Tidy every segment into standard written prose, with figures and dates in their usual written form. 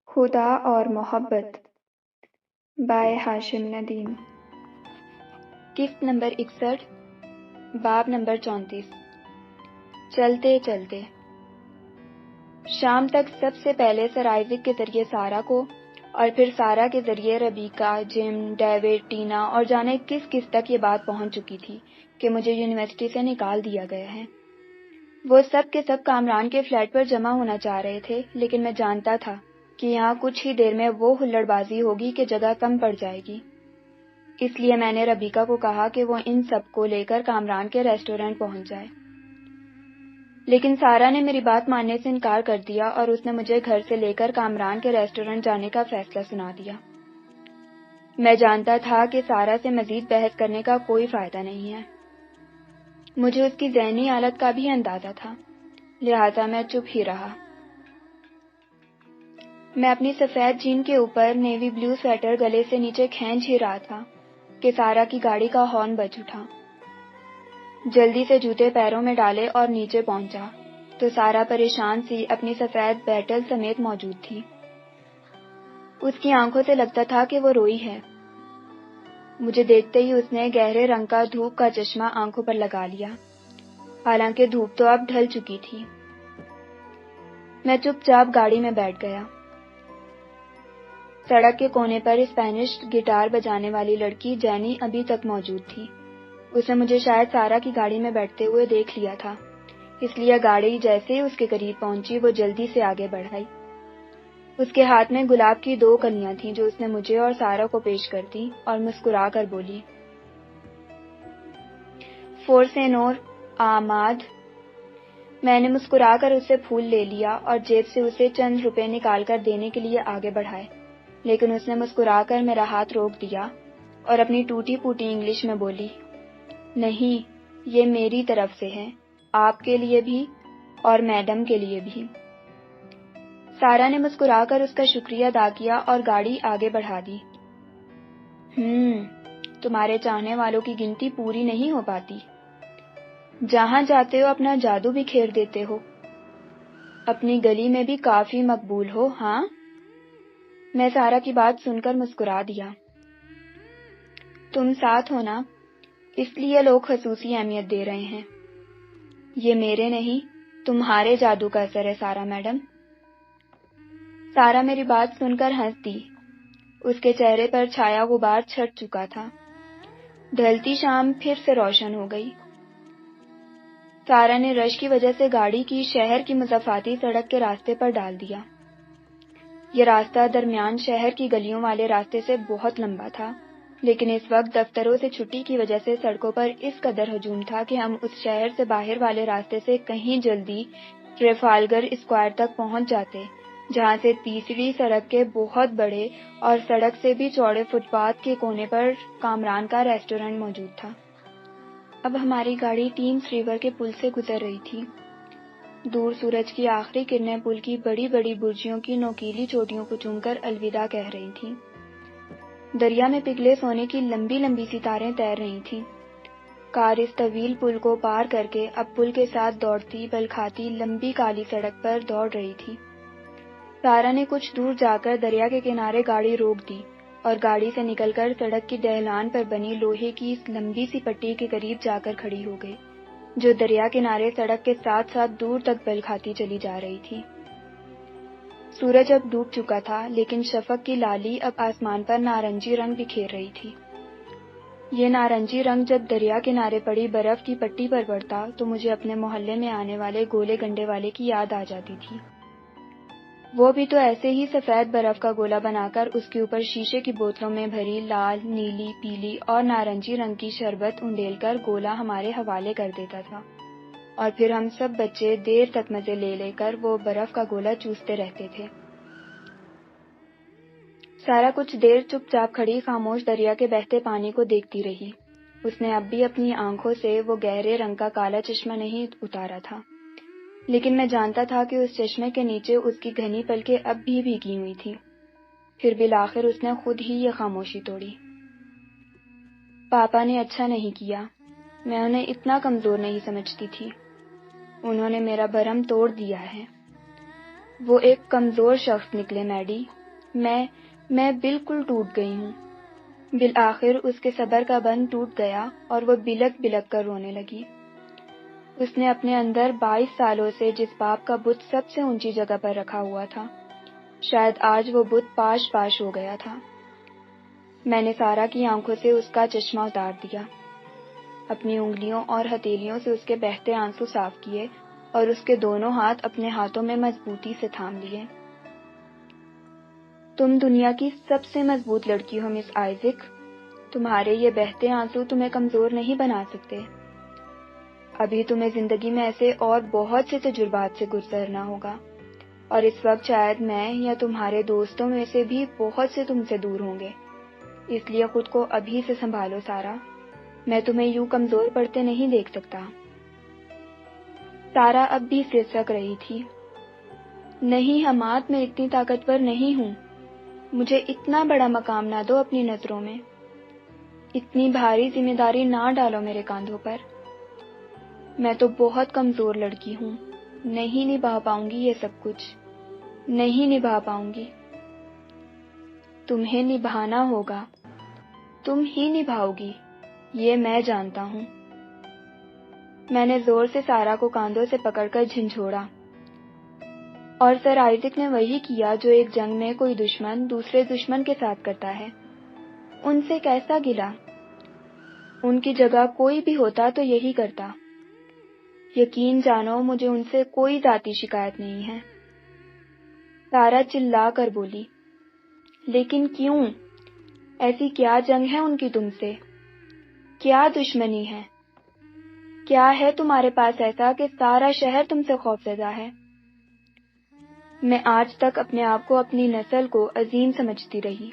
خدا اور محبت بائے ہاشم ندیم۔ قسط نمبر 61، باب نمبر 34۔ چلتے چلتے شام تک سب سے پہلے سر آئزک کے ذریعے سارا کو، اور پھر سارا کے ذریعے ربیکا، جم، ڈیوڈ، ٹینا اور جانے کس کس تک یہ بات پہنچ چکی تھی کہ مجھے یونیورسٹی سے نکال دیا گیا ہے۔ وہ سب کے سب کامران کے فلیٹ پر جمع ہونا چاہ رہے تھے، لیکن میں جانتا تھا کہ یہاں کچھ ہی دیر میں وہ ہلڑ بازی ہوگی کہ جگہ کم پڑ جائے گی۔ اس لیے میں نے ربیکا کو کہا کہ وہ ان سب کو لے کر کامران کے ریسٹورنٹ پہنچ جائے، لیکن سارا نے میری بات ماننے سے انکار کر دیا اور اس نے مجھے گھر سے لے کر کامران کے ریسٹورنٹ جانے کا فیصلہ سنا دیا۔ میں جانتا تھا کہ سارا سے مزید بحث کرنے کا کوئی فائدہ نہیں ہے، مجھے اس کی ذہنی حالت کا بھی اندازہ تھا، لہذا میں چپ ہی رہا۔ میں اپنی سفید جین کے اوپر نیوی بلو سویٹر گلے سے نیچے کھینچ ہی رہا تھا کہ سارا کی گاڑی کا ہارن بج اٹھا۔ جلدی سے جوتے پیروں میں ڈالے اور نیچے پہنچا تو سارا پریشان سی اپنی سفید بیٹل سمیت موجود تھی۔ اس کی آنکھوں سے لگتا تھا کہ وہ روئی ہے۔ مجھے دیکھتے ہی اس نے گہرے رنگ کا دھوپ کا چشمہ آنکھوں پر لگا لیا، حالانکہ دھوپ تو اب ڈھل چکی تھی۔ میں چپ چاپ گاڑی میں بیٹھ گیا۔ سڑک کے کونے پر اسپینش گٹار بجانے والی لڑکی جینی ابھی تک موجود تھی۔ اس نے مجھے شاید سارا کی گاڑی میں بیٹھتے ہوئے دیکھ لیا تھا، اس لیے گاڑی جیسے ہی اس کے قریب پہنچی وہ جلدی سے آگے بڑھائی۔ اس کے ہاتھ میں گلاب کی 2 کلیاں تھیں جو اس نے مجھے اور سارا کو پیش کر دی اور مسکرا کر بولی، فورسینور آماد۔ میں نے مسکرا کر اسے پھول لے لیا اور جیب سے اسے چند روپے نکال کر دینے کے لیے آگے بڑھائے، لیکن اس نے مسکرا کر میرا ہاتھ روک دیا اور اپنی ٹوٹی پھوٹی انگلش میں بولی، نہیں، یہ میری طرف سے ہے، آپ کے لیے بھی اور میڈم کے لیے بھی۔ سارا نے مسکرا کر اس کا شکریہ ادا کیا اور گاڑی آگے بڑھا دی۔ تمہارے چاہنے والوں کی گنتی پوری نہیں ہو پاتی، جہاں جاتے ہو اپنا جادو بکھیر دیتے ہو، اپنی گلی میں بھی کافی مقبول ہو۔ ہاں، میں سارا کی بات سن کر مسکرا دیا۔ تم ساتھ ہو نا، اس لیے لوگ خصوصی اہمیت دے رہے ہیں۔ یہ میرے نہیں، تمہارے جادو کا اثر ہے سارا میڈم۔ سارا میری بات سن کر ہنس دی۔ اس کے چہرے پر چھایا غبار چھٹ چکا تھا۔ ڈھلتی شام پھر سے روشن ہو گئی۔ سارا نے رش کی وجہ سے گاڑی کی شہر کی مضافاتی سڑک کے راستے پر ڈال دیا۔ یہ راستہ درمیان شہر کی گلیوں والے راستے سے بہت لمبا تھا، لیکن اس وقت دفتروں سے چھٹی کی وجہ سے سڑکوں پر اس قدر ہجوم تھا کہ ہم اس شہر سے باہر والے راستے سے کہیں جلدی ٹریفالگر اسکوائر تک پہنچ جاتے، جہاں سے تیسری سڑک کے بہت بڑے اور سڑک سے بھی چوڑے فٹ پاتھ کے کونے پر کامران کا ریسٹورنٹ موجود تھا۔ اب ہماری گاڑی ٹیمز ریور کے پل سے گزر رہی تھی۔ دور سورج کی آخری کرنیں پل کی بڑی بڑی برجیوں کی نوکیلی چوٹیوں کو چوم کر الوداع کہہ رہی تھیں۔ دریا میں پگھلے سونے کی لمبی لمبی ستاریں تیر رہی تھیں۔ کار اس طویل پل کو پار کر کے اب پل کے ساتھ دوڑتی بل کھاتی لمبی کالی سڑک پر دوڑ رہی تھی۔ سارا نے کچھ دور جا کر دریا کے کنارے گاڑی روک دی اور گاڑی سے نکل کر سڑک کی دہلان پر بنی لوہے کی اس لمبی سی پٹی کے قریب جا کر کھڑی ہو گئی، جو دریا کنارے سڑک کے ساتھ ساتھ دور تک بل کھاتی چلی جا رہی تھی۔ سورج اب ڈوب چکا تھا، لیکن شفق کی لالی اب آسمان پر نارنجی رنگ بکھیر رہی تھی۔ یہ نارنجی رنگ جب دریا کنارے پڑی برف کی پٹی پر پڑتا تو مجھے اپنے محلے میں آنے والے گولے گنڈے والے کی یاد آ جاتی تھی۔ وہ بھی تو ایسے ہی سفید برف کا گولا بنا کر اس کے اوپر شیشے کی بوتلوں میں بھری لال، نیلی، پیلی اور نارنجی رنگ کی شربت انڈیل کر گولا ہمارے حوالے کر دیتا تھا، اور پھر ہم سب بچے دیر تک مزے لے لے کر وہ برف کا گولا چوستے رہتے تھے۔ سارا کچھ دیر چپ چاپ کھڑی خاموش دریا کے بہتے پانی کو دیکھتی رہی۔ اس نے اب بھی اپنی آنکھوں سے وہ گہرے رنگ کا کالا چشمہ نہیں اتارا تھا، لیکن میں جانتا تھا کہ اس چشمے کے نیچے اس کی گھنی پلکیں اب بھی بھیگی ہوئی تھی۔ پھر بالآخر اس نے خود ہی یہ خاموشی توڑی۔ پاپا نے اچھا نہیں کیا، میں انہیں اتنا کمزور نہیں سمجھتی تھی۔ انہوں نے میرا بھرم توڑ دیا ہے۔ وہ ایک کمزور شخص نکلے میڈی، میں بالکل ٹوٹ گئی ہوں۔ بالآخر اس کے صبر کا بند ٹوٹ گیا اور وہ بلک بلک کر رونے لگی۔ اس نے اپنے اندر 22 سالوں سے جس باپ کا بت سب سے اونچی جگہ پر رکھا ہوا تھا، شاید آج وہ بت پاش پاش ہو گیا تھا۔ میں نے سارا کی آنکھوں سے اس کا چشمہ اتار دیا، اپنی انگلیوں اور ہتھیلیوں سے اس کے بہتے آنسو صاف کیے اور اس کے دونوں ہاتھ اپنے ہاتھوں میں مضبوطی سے تھام لیے۔ تم دنیا کی سب سے مضبوط لڑکی ہو مس آئزک، تمہارے یہ بہتے آنسو تمہیں کمزور نہیں بنا سکتے۔ ابھی تمہیں زندگی میں ایسے اور بہت سے تجربات سے گزرنا ہوگا، اور اس وقت شاید میں یا تمہارے دوستوں میں سے بھی بہت سے تم سے دور ہوں گے، اس لیے خود کو ابھی سے سنبھالو سارا، میں تمہیں یوں کمزور پڑتے نہیں دیکھ سکتا۔ سارا اب بھی سسک رہی تھی۔ نہیں حماد، میں اتنی طاقتور نہیں ہوں، مجھے اتنا بڑا مقام نہ دو اپنی نظروں میں، اتنی بھاری ذمہ داری نہ ڈالو میرے کاندھوں پر، میں تو بہت کمزور لڑکی ہوں، نہیں نبھا پاؤں گی یہ سب کچھ، نہیں نبھا پاؤں گی۔ تمہیں نبھانا ہوگا، تم ہی نبھاؤ گی، یہ میں جانتا ہوں۔ میں نے زور سے سارا کو کاندھوں سے پکڑ کر جھنجھوڑا، اور سر آئزک نے وہی کیا جو ایک جنگ میں کوئی دشمن دوسرے دشمن کے ساتھ کرتا ہے۔ ان سے کیسا گلا؟ ان کی جگہ کوئی بھی ہوتا تو یہی کرتا۔ یقین جانو مجھے ان سے کوئی ذاتی شکایت نہیں ہے۔ سارا چلا کر بولی، لیکن کیوں؟ ایسی کیا جنگ ہے ان کی تم سے؟ کیا دشمنی ہے؟ کیا ہے تمہارے پاس ایسا کہ سارا شہر تم سے خوفزدہ ہے؟ میں آج تک اپنے آپ کو اپنی نسل کو عظیم سمجھتی رہی،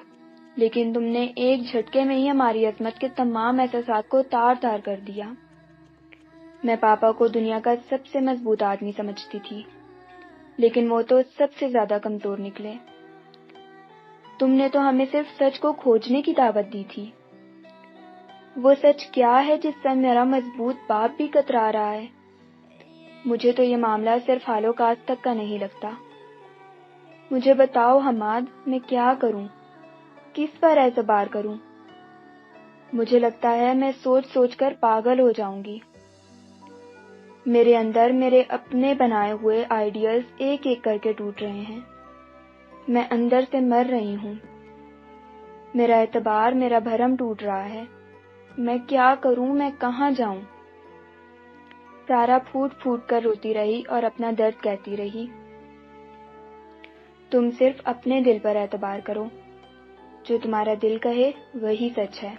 لیکن تم نے ایک جھٹکے میں ہی ہماری عظمت کے تمام احساسات کو تار تار کر دیا۔ میں پاپا کو دنیا کا سب سے مضبوط آدمی سمجھتی تھی، لیکن وہ تو سب سے زیادہ کمزور نکلے۔ تم نے تو ہمیں صرف سچ کو کھوجنے کی دعوت دی تھی۔ وہ سچ کیا ہے جس سے میرا مضبوط باپ بھی کترا رہا ہے؟ مجھے تو یہ معاملہ صرف حال و کاس تک کا نہیں لگتا۔ مجھے بتاؤ حماد، میں کیا کروں؟ کس پر اعتبار کروں؟ مجھے لگتا ہے میں سوچ سوچ کر پاگل ہو جاؤں گی۔ میرے اندر میرے اپنے بنائے ہوئے آئیڈیاز ایک ایک کر کے ٹوٹ رہے ہیں، میں اندر سے مر رہی ہوں، میرا اعتبار، میرا بھرم ٹوٹ رہا ہے، میں کیا کروں، میں کہاں جاؤں؟ سارا پھوٹ پھوٹ کر روتی رہی اور اپنا درد کہتی رہی۔ تم صرف اپنے دل پر اعتبار کرو، جو تمہارا دل کہے وہی سچ ہے۔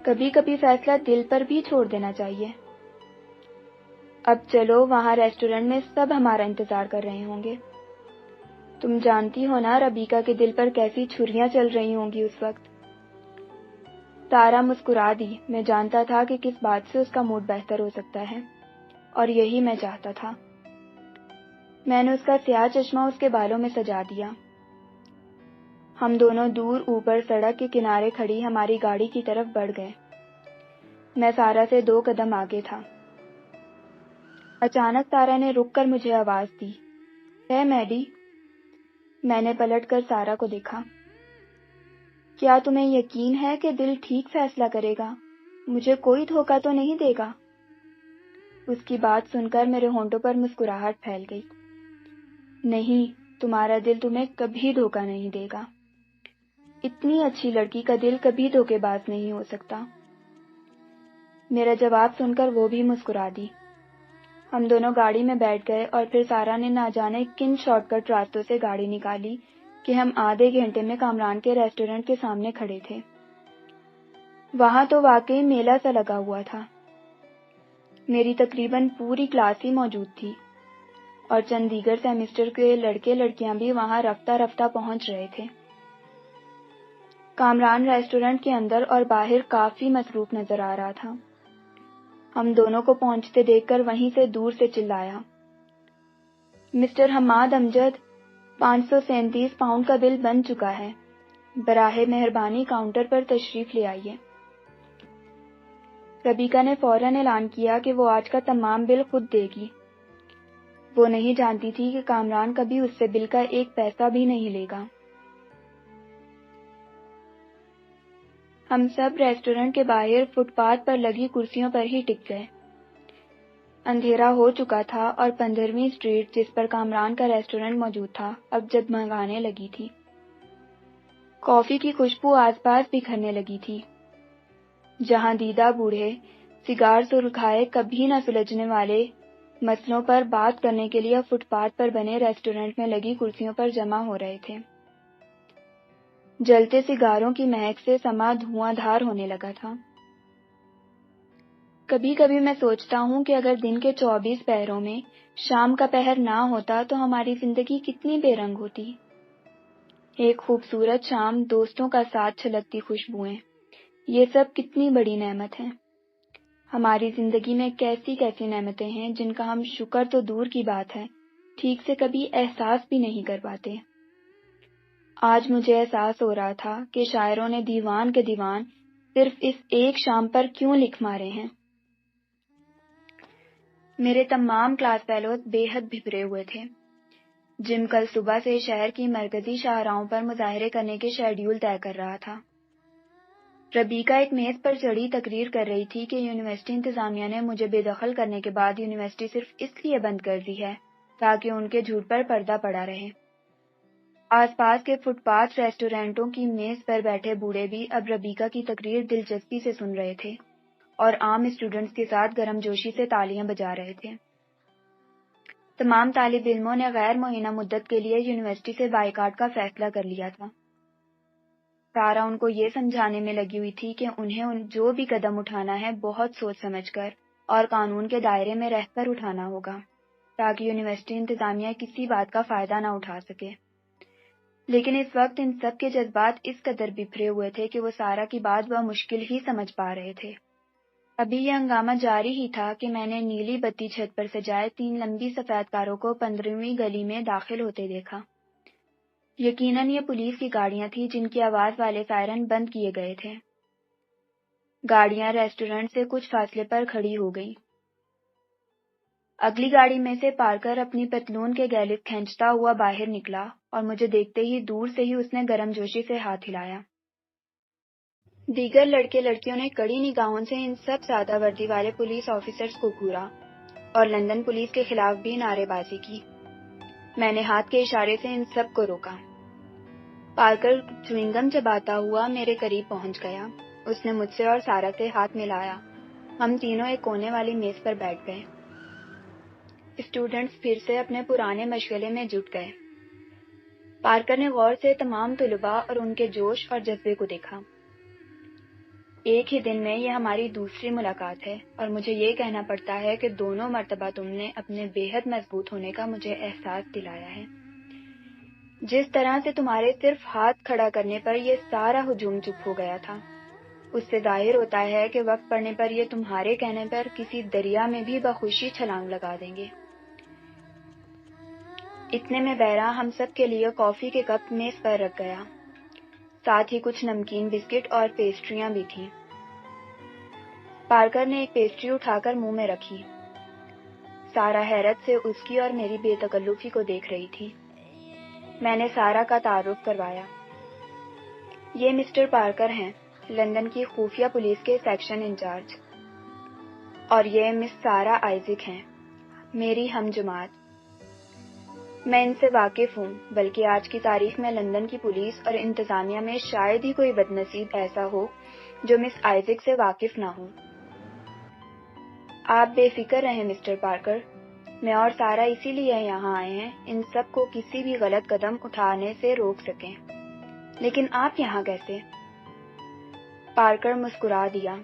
کبھی کبھی فیصلہ دل پر بھی چھوڑ دینا چاہیے۔ اب چلو، وہاں ریسٹورنٹ میں سب ہمارا انتظار کر رہے ہوں گے۔ تم جانتی ہو نا ربیکا کے دل پر کیسی چھریاں چل رہی ہوں گی اس وقت۔ سارا مسکرا دی، میں جانتا تھا کہ کس بات سے اس کا موڈ بہتر ہو سکتا ہے، اور یہی میں چاہتا تھا۔ میں نے اس کا سیاہ چشمہ اس کے بالوں میں سجا دیا۔ ہم دونوں دور اوپر سڑک کے کنارے کھڑی ہماری گاڑی کی طرف بڑھ گئے۔ میں سارا سے 2 قدم آگے تھا۔ اچانک سارا نے رک کر مجھے آواز دی، ہے میڈی؟ میں نے پلٹ کر سارا کو دیکھا۔ کیا تمہیں یقین ہے کہ دل ٹھیک فیصلہ کرے گا؟ مجھے کوئی دھوکہ تو نہیں دے گا؟ اس کی بات سن کر میرے ہونٹوں پر مسکراہٹ پھیل گئی۔ نہیں، تمہارا دل تمہیں کبھی دھوکہ نہیں دے گا۔ اتنی اچھی لڑکی کا دل کبھی دھوکے باز نہیں ہو سکتا۔ میرا جواب سن کر وہ بھی مسکرا دی۔ ہم دونوں گاڑی میں بیٹھ گئے اور پھر سارا نے نہ جانے کن شارٹ کٹ راستوں سے گاڑی نکالی کہ ہم آدھے گھنٹے میں کامران کے ریسٹورنٹ کے سامنے کھڑے تھے۔ وہاں تو واقعی میلہ سا لگا ہوا تھا۔ میری تقریباً پوری کلاس ہی موجود تھی، اور چند دیگر سیمسٹر کے لڑکے لڑکیاں بھی وہاں رفتہ رفتہ پہنچ رہے تھے۔ کامران ریسٹورنٹ کے اندر اور باہر کافی مصروف نظر آ رہا تھا۔ ہم دونوں کو پہنچتے دیکھ کر وہیں سے دور سے چلایا، مسٹر حماد امجد، 537 پاؤنڈ کا بل بن چکا ہے، براہ مہربانی کاؤنٹر پر تشریف لے آئیے۔ ربیکا نے فوراً اعلان کیا کہ وہ آج کا تمام بل خود دے گی۔ وہ نہیں جانتی تھی کہ کامران کبھی اس سے بل کا 1 پیسہ بھی نہیں لے گا۔ ہم سب ریسٹورنٹ کے باہر فٹ پاتھ پر لگی کرسیوں پر ہی ٹک گئے۔ اندھیرا ہو چکا تھا اور 15ویں اسٹریٹ جس پر کامران کا ریسٹورنٹ موجود تھا اب جگمگانے لگی تھی۔ کافی کی خوشبو آس پاس بکھرنے لگی تھی۔ جہاں دیدہ بوڑھے سگار سلگائے کبھی نہ سلجھنے والے مسئلوں پر بات کرنے کے لیے فٹ پاتھ پر بنے ریسٹورنٹ میں لگی کرسیوں پر جمع ہو رہے تھے۔ جلتے سگاروں کی مہک سے سما دھواں دھار ہونے لگا تھا۔ کبھی کبھی میں سوچتا ہوں کہ اگر دن کے 24 پہروں میں شام کا پہر نہ ہوتا تو ہماری زندگی کتنی بے رنگ ہوتی۔ ایک خوبصورت شام، دوستوں کا ساتھ، چھلکتی خوشبوئیں، یہ سب کتنی بڑی نعمت ہے۔ ہماری زندگی میں کیسی کیسی نعمتیں ہیں جن کا ہم شکر تو دور کی بات ہے ٹھیک سے کبھی احساس بھی نہیں کر پاتے۔ آج مجھے احساس ہو رہا تھا کہ شاعروں نے دیوان کے دیوان صرف اس ایک شام پر کیوں لکھ مارے ہیں۔ میرے تمام کلاس فیلوز بے حد بھپرے ہوئے تھے۔ جم کل صبح سے شہر کی مرکزی شاہراہوں پر مظاہرے کرنے کے شیڈیول طے کر رہا تھا۔ ربیکا ایک میز پر چڑھی تقریر کر رہی تھی کہ یونیورسٹی انتظامیہ نے مجھے بے دخل کرنے کے بعد یونیورسٹی صرف اس لیے بند کر دی ہے تاکہ ان کے جھوٹ پر پردہ پڑا رہے۔ آس پاس کے فٹ پاتھ ریسٹورینٹوں کی میز پر بیٹھے بوڑھے بھی اب ربیکا کی تقریر دلچسپی سے سن رہے تھے اور عام اسٹوڈنٹس کے ساتھ گرم جوشی سے تالیاں بجا رہے تھے۔ تمام طالب علموں نے غیر معینہ مدت کے لیے یونیورسٹی سے بائیکاٹ کا فیصلہ کر لیا تھا۔ سارا ان کو یہ سمجھانے میں لگی ہوئی تھی کہ انہیں جو بھی قدم اٹھانا ہے بہت سوچ سمجھ کر اور قانون کے دائرے میں رہ کر اٹھانا ہوگا تاکہ یونیورسٹی انتظامیہ کسی بات کا فائدہ نہ اٹھا سکے۔ لیکن اس وقت ان سب کے جذبات اس قدر بکھرے ہوئے تھے کہ وہ سارا کی بات بمشکل ہی سمجھ پا رہے تھے۔ ابھی یہ ہنگامہ جاری ہی تھا کہ میں نے نیلی بتی چھت پر سجائے 3 لمبی سفید کاروں کو 15ویں گلی میں داخل ہوتے دیکھا۔ یقیناً یہ پولیس کی گاڑیاں تھیں جن کی آواز والے سائرن بند کیے گئے تھے۔ گاڑیاں ریسٹورنٹ سے کچھ فاصلے پر کھڑی ہو گئیں۔ اگلی گاڑی میں سے پارکر اپنی پتلون کے گیلس کھینچتا ہوا باہر نکلا اور مجھے دیکھتے ہی دور سے ہی اس نے گرم جوشی سے ہاتھ ہلایا۔ دیگر لڑکے لڑکیوں نے کڑی نگاہوں سے ان سب سادہ وردی والے پولیس آفیسرز کو گھورا اور لندن پولیس کے خلاف بھی نعرے بازی کی۔ میں نے ہاتھ کے اشارے سے ان سب کو روکا۔ پارکر چوئنگم چباتا ہوا میرے قریب پہنچ گیا۔ اس نے مجھ سے اور سارا سے ہاتھ ملایا۔ ہم تینوں ایک کونے والی میز پر بیٹھ گئے۔ اسٹوڈنٹس پھر سے اپنے پرانے مشغلے میں جٹ گئے۔ پارکر نے غور سے تمام طلباء اور ان کے جوش اور جذبے کو دیکھا۔ ایک ہی دن میں یہ ہماری دوسری ملاقات ہے اور مجھے یہ کہنا پڑتا ہے کہ دونوں مرتبہ تم نے اپنے بے حد مضبوط ہونے کا مجھے احساس دلایا ہے۔ جس طرح سے تمہارے صرف ہاتھ کھڑا کرنے پر یہ سارا ہجوم چپ ہو گیا تھا، اس سے ظاہر ہوتا ہے کہ وقت پڑنے پر یہ تمہارے کہنے پر کسی دریا میں بھی بخوشی چھلانگ لگا دیں گے۔ اتنے میں بیرا ہم سب کے لیے کافی کے کپ میز پر رکھ گیا، ساتھ ہی کچھ نمکین بسکٹ اور پیسٹریاں بھی تھیں۔ پارکر نے ایک پیسٹری اٹھا کر منہ میں رکھی۔ سارا حیرت سے اس کی اور میری بے تکلفی کو دیکھ رہی تھی۔ میں نے سارا کا تعارف کروایا۔ یہ مسٹر پارکر ہیں، لندن کی خفیہ پولیس کے سیکشن انچارج، اور یہ مس سارا آئزک ہیں، میری ہم جماعت۔ میں ان سے واقف ہوں، بلکہ آج کی تاریخ میں لندن کی پولیس اور انتظامیہ میں شاید ہی کوئی بدنصیب ایسا ہو جو مس آئزک سے واقف نہ ہو۔ آپ بے فکر رہیں مسٹر پارکر، میں اور سارا اسی لیے یہاں آئے ہیں ان سب کو کسی بھی غلط قدم اٹھانے سے روک سکیں۔ لیکن آپ یہاں کیسے؟ پارکر مسکرا دیا۔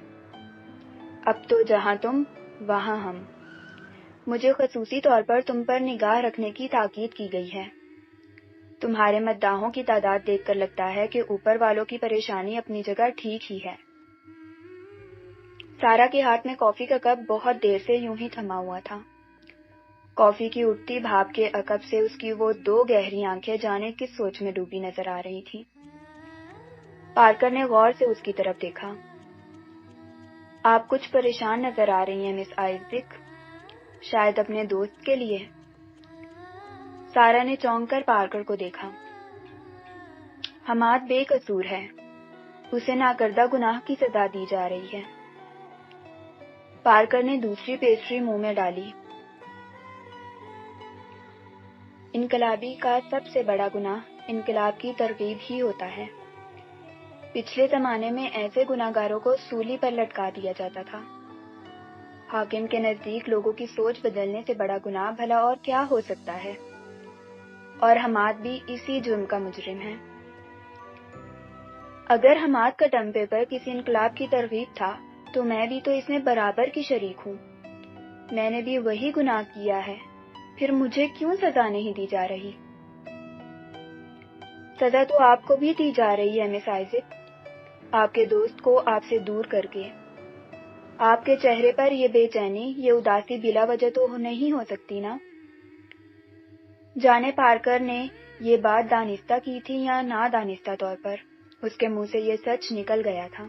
اب تو جہاں تم وہاں ہم۔ مجھے خصوصی طور پر تم پر نگاہ رکھنے کی تاکید کی گئی ہے۔ تمہارے مداحوں کی تعداد دیکھ کر لگتا ہے کہ اوپر والوں کی پریشانی اپنی جگہ ٹھیک ہی ہے۔ سارا کے ہاتھ میں کافی کا کپ بہت دیر سے یوں ہی تھما ہوا تھا۔ کافی کی اٹھتی بھاپ کے عقب سے اس کی وہ 2 گہری آنکھیں جانے کس سوچ میں ڈوبی نظر آ رہی تھی۔ پارکر نے غور سے اس کی طرف دیکھا۔ آپ کچھ پریشان نظر آ رہی ہیں مس آئزک، شاید اپنے دوست کے لیے۔ سارا نے چونک کر پارکر کو دیکھا۔ حماد بے قصور ہے، اسے ناکردہ گناہ کی سزا دی جا رہی ہے۔ پارکر نے دوسری پیسٹری منہ میں ڈالی۔ انقلابی کا سب سے بڑا گناہ انقلاب کی ترغیب ہی ہوتا ہے۔ پچھلے زمانے میں ایسے گناہگاروں کو سولی پر لٹکا دیا جاتا تھا۔ حاکم کے نزدیک لوگوں کی سوچ بدلنے سے بڑا گناہ بھلا اور کیا ہو سکتا ہے؟ اور حماد بھی اسی جرم کا مجرم ہے۔ اگر حماد کا ٹرم پیپر کسی انقلاب کی ترغیب تھا تو میں بھی تو اس میں برابر کی شریک ہوں۔ میں نے بھی وہی گناہ کیا ہے، پھر مجھے کیوں سزا نہیں دی جا رہی؟ سزا تو آپ کو بھی دی جا رہی ہے مس آئزک، آپ کے دوست کو آپ سے دور کر کے۔ آپ کے چہرے پر یہ بے چینی، یہ اداسی بلا وجہ تو نہیں ہو سکتی نا؟ جانے پارکر نے یہ بات دانستہ کی تھی یا نادانستہ طور پر، اس کے منہ سے یہ سچ نکل گیا تھا۔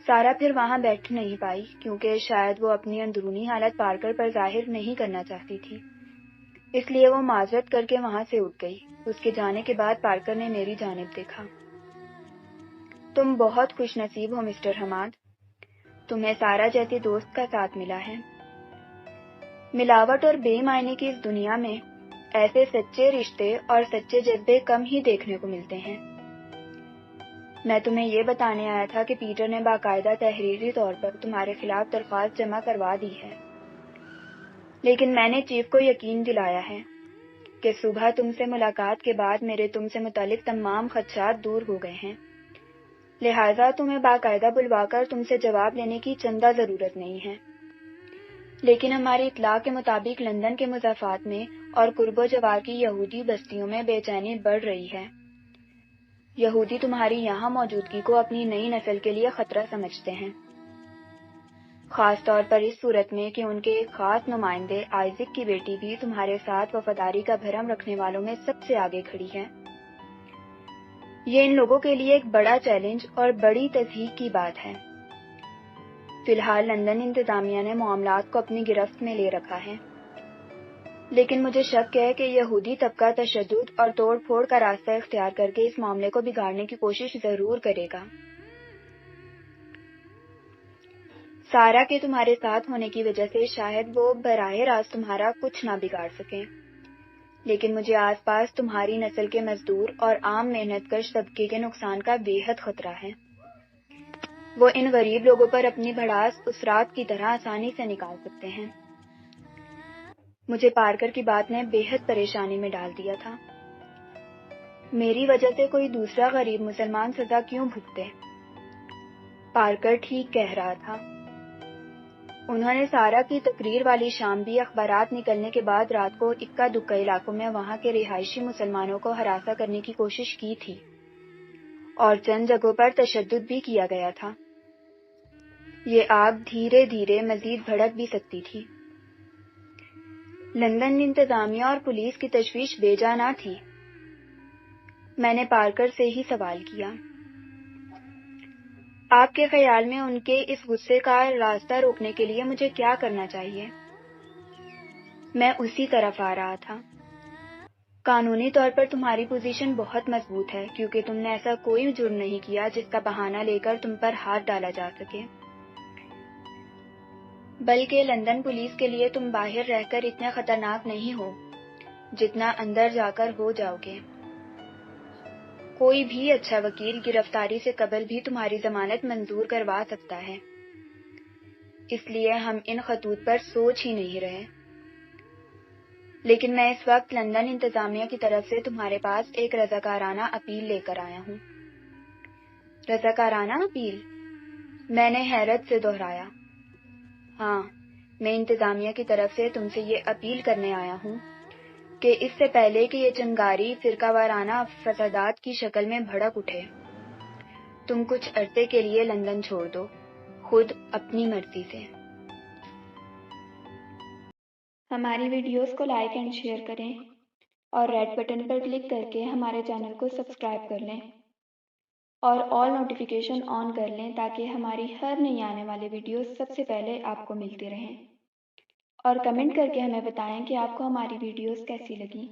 سارا پھر وہاں بیٹھ نہیں پائی کیونکہ شاید وہ اپنی اندرونی حالت پارکر پر ظاہر نہیں کرنا چاہتی تھی، اس لیے وہ معذرت کر کے وہاں سے اٹھ گئی۔ اس کے جانے کے بعد پارکر نے میری جانب دیکھا۔ تم بہت خوش نصیب ہو مسٹر حماد، تمہیں سارا جیسی دوست کا ساتھ ملا ہے۔ ملاوٹ اور بے معنی کی اس دنیا میں ایسے سچے رشتے اور سچے جذبے کم ہی دیکھنے کو ملتے ہیں۔ میں تمہیں یہ بتانے آیا تھا کہ پیٹر نے باقاعدہ تحریری طور پر تمہارے خلاف درخواست جمع کروا دی ہے، لیکن میں نے چیف کو یقین دلایا ہے کہ صبح تم سے ملاقات کے بعد میرے تم سے متعلق تمام خدشات دور ہو گئے ہیں، لہٰذا تمہیں باقاعدہ بلوا کر تم سے جواب لینے کی چندہ ضرورت نہیں ہے۔ لیکن ہماری اطلاع کے مطابق لندن کے مضافات میں اور قرب و جوار کی یہودی بستیوں میں بے چینی بڑھ رہی ہے۔ یہودی تمہاری یہاں موجودگی کو اپنی نئی نسل کے لیے خطرہ سمجھتے ہیں، خاص طور پر اس صورت میں کہ ان کے ایک خاص نمائندے آئزک کی بیٹی بھی تمہارے ساتھ وفاداری کا بھرم رکھنے والوں میں سب سے آگے کھڑی ہے۔ یہ ان لوگوں کے لیے ایک بڑا چیلنج اور بڑی تصحیح کی بات ہے۔ فی الحال لندن انتظامیہ نے معاملات کو اپنی گرفت میں لے رکھا ہے، لیکن مجھے شک ہے کہ یہودی طبقہ تشدد اور توڑ پھوڑ کا راستہ اختیار کر کے اس معاملے کو بگاڑنے کی کوشش ضرور کرے گا۔ سارا کے تمہارے ساتھ ہونے کی وجہ سے شاید وہ براہ راست تمہارا کچھ نہ بگاڑ سکیں، لیکن مجھے آس پاس تمہاری نسل کے مزدور اور عام محنت کش طبقے کے نقصان کا بے حد خطرہ ہے۔ وہ ان غریب لوگوں پر اپنی بھڑاس اس رات کی طرح آسانی سے نکال سکتے ہیں۔ مجھے پارکر کی بات نے بے حد پریشانی میں ڈال دیا تھا۔ میری وجہ سے کوئی دوسرا غریب مسلمان سزا کیوں بھگتے؟ پارکر ٹھیک کہہ رہا تھا۔ انہوں نے سارا کی تقریر والی شام بھی اخبارات نکلنے کے بعد رات کو اکا دکا علاقوں میں وہاں کے رہائشی مسلمانوں کو ہراساں کرنے کی کوشش کی تھی، اور چند جگہوں پر تشدد بھی کیا گیا تھا۔ یہ آگ دھیرے دھیرے مزید بھڑک بھی سکتی تھی۔ لندن انتظامیہ اور پولیس کی تشویش بے جا نہ تھی۔ میں نے پارکر سے ہی سوال کیا، آپ کے خیال میں ان کے اس غصے کا راستہ روکنے کے لیے مجھے کیا کرنا چاہیے؟ میں اسی طرف آ رہا تھا۔ قانونی طور پر تمہاری پوزیشن بہت مضبوط ہے کیونکہ تم نے ایسا کوئی جرم نہیں کیا جس کا بہانہ لے کر تم پر ہاتھ ڈالا جا سکے، بلکہ لندن پولیس کے لیے تم باہر رہ کر اتنے خطرناک نہیں ہو جتنا اندر جا کر ہو جاؤ گے۔ کوئی بھی اچھا وکیل گرفتاری سے قبل بھی تمہاری ضمانت منظور کروا سکتا ہے، اس لیے ہم ان خطوط پر سوچ ہی نہیں رہے۔ لیکن میں اس وقت لندن انتظامیہ کی طرف سے تمہارے پاس ایک رضاکارانہ اپیل لے کر آیا ہوں۔ رضاکارانہ اپیل؟ میں نے حیرت سے دہرایا۔ ہاں، میں انتظامیہ کی طرف سے تم سے یہ اپیل کرنے آیا ہوں کہ اس سے پہلے کہ یہ چنگاری فرقہ وارانہ فسادات کی شکل میں بھڑک اٹھے، تم کچھ عرصے کے لیے لندن چھوڑ دو، خود اپنی مرضی سے۔ ہماری ویڈیوز کو لائک اینڈ شیئر کریں اور ریڈ بٹن پر کلک کر کے ہمارے چینل کو سبسکرائب کر لیں اور آل نوٹیفیکیشن آن کر لیں تاکہ ہماری ہر نئی آنے والی ویڈیوز سب سے پہلے آپ کو ملتی رہیں۔ اور کمنٹ کر کے ہمیں بتائیں کہ آپ کو ہماری ویڈیوز کیسی لگیں۔